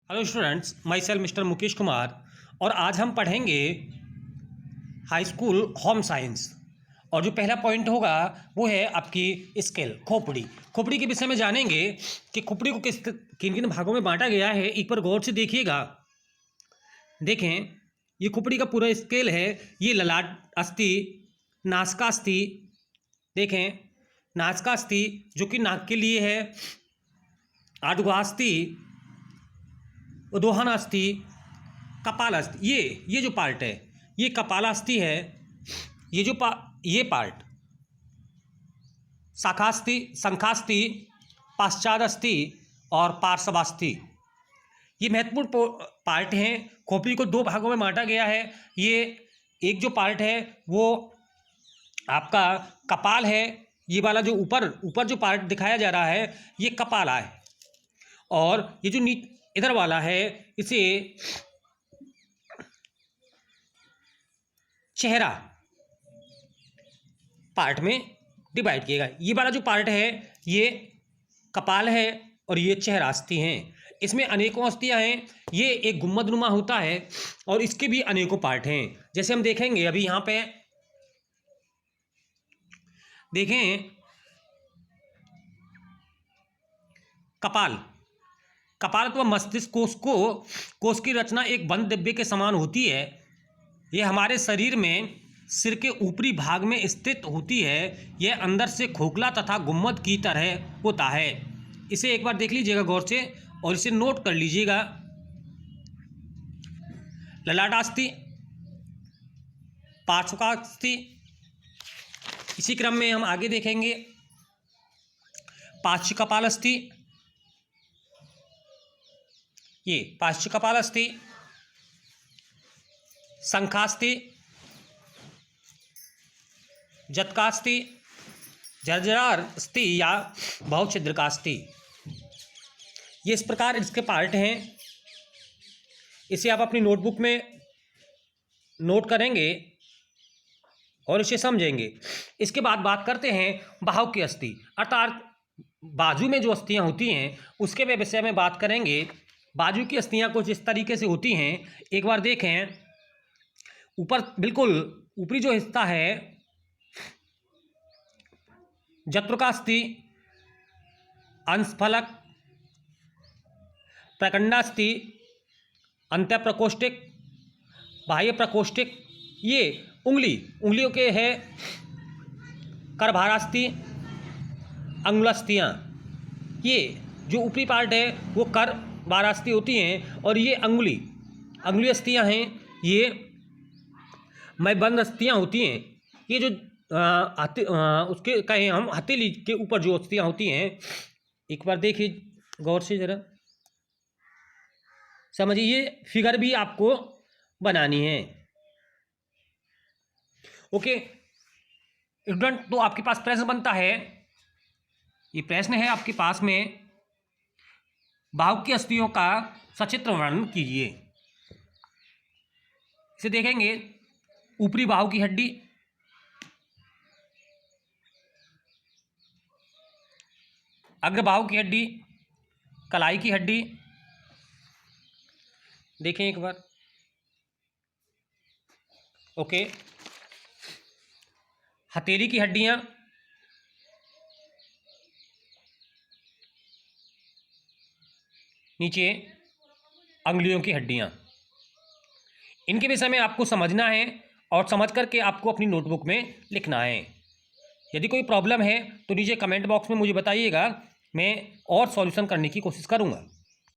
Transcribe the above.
Hello students, my self mister Mukesh Kumar. और आज हम पढ़ेंगे हाई स्कूल होम साइंस। और जो पहला पॉइंट होगा वो है आपकी स्केल, खोपड़ी। खोपड़ी के विषय में जानेंगे कि खोपड़ी को किन किन भागों में बांटा गया है। एक बार गौर से देखिएगा। देखें, ये खोपड़ी का पूरा स्केल है। ये ललाट अस्थि, नासिका अस्थि, देखें नासिका अस्थि जो कि नाक के लिए है, आडुगास्थि, उदोहन अस्थि, कपालास्थि। ये जो पार्ट है ये कपालास्थि है। ये पार्ट शाखास्थि, शंखास्थि, पाश्चादस्थि और पार्श्वास्थि। ये महत्वपूर्ण पार्ट हैं। खोपड़ी को दो भागों में बांटा गया है। ये एक जो पार्ट है वो आपका कपाल है। ये वाला जो ऊपर जो पार्ट दिखाया जा रहा है ये कपाला है। और ये जो इधर वाला है इसे चेहरा पार्ट में डिवाइड किया गया। ये वाला जो पार्ट है ये कपाल है और ये चेहरा अस्थि हैं। इसमें अनेकों अस्थियां हैं। ये एक गुम्बदनुमा होता है और इसके भी अनेकों पार्ट हैं। जैसे हम देखेंगे अभी यहाँ पे देखें, कपाल तो मस्तिष्क कोश की रचना एक बंद डिब्बे के समान होती है। यह हमारे शरीर में सिर के ऊपरी भाग में स्थित होती है। यह अंदर से खोखला तथा गुम्बद की तरह होता है। इसे एक बार देख लीजिएगा गौर से और इसे नोट कर लीजिएगा। ललाटास्थि, पार्श्वकास्थि, इसी क्रम में हम आगे देखेंगे पार्श्व कपालास्थि, ये पार्श्व कपालास्थि, शंखास्थि, जटकास्थि, जर्जरास्थि या बहुछिद्रकास्थि। ये इस प्रकार इसके पार्ट हैं। इसे आप अपनी नोटबुक में नोट करेंगे और इसे समझेंगे। इसके बाद बात करते हैं बाहु की अस्थि, अर्थात बाजू में जो अस्थियां होती हैं उसके विषय में बात करेंगे। बाजू की अस्थियां कुछ इस तरीके से होती हैं। एक बार देखें, ऊपर बिल्कुल ऊपरी जो हिस्सा है जत्रुकास्थि, अंशफलक, प्रकंडास्थि, अंत्य प्रकोष्ठिक, बाह्य प्रकोष्ठिक। ये उंगलियों के है करभारास्थि, अंगुलास्थियाँ। ये जो ऊपरी पार्ट है वो करभारास्थि होती हैं और ये अंगुली अस्थियाँ हैं। ये मयबंद अस्थियाँ होती हैं। ये जो उसके कहें हम हथेली के ऊपर जो अस्थियाँ होती हैं, एक बार देखिए गौर से ज़रा समझिए। ये फिगर भी आपको बनानी है। ओके स्टूडेंट, तो आपके पास प्रश्न बनता है। ये प्रश्न है आपके पास में, बाहु की अस्थियों का सचित्र वर्णन कीजिए। इसे देखेंगे, ऊपरी बाहु की हड्डी, अग्रबाहु की हड्डी, कलाई की हड्डी, देखें एक बार। ओके, हथेली की हड्डियां, नीचे अंगुलियों की हड्डियां। इनके विषय में आपको समझना है और समझ करके आपको अपनी नोटबुक में लिखना है। यदि कोई प्रॉब्लम है तो नीचे कमेंट बॉक्स में मुझे बताइएगा, मैं और सॉल्यूशन करने की कोशिश करूंगा।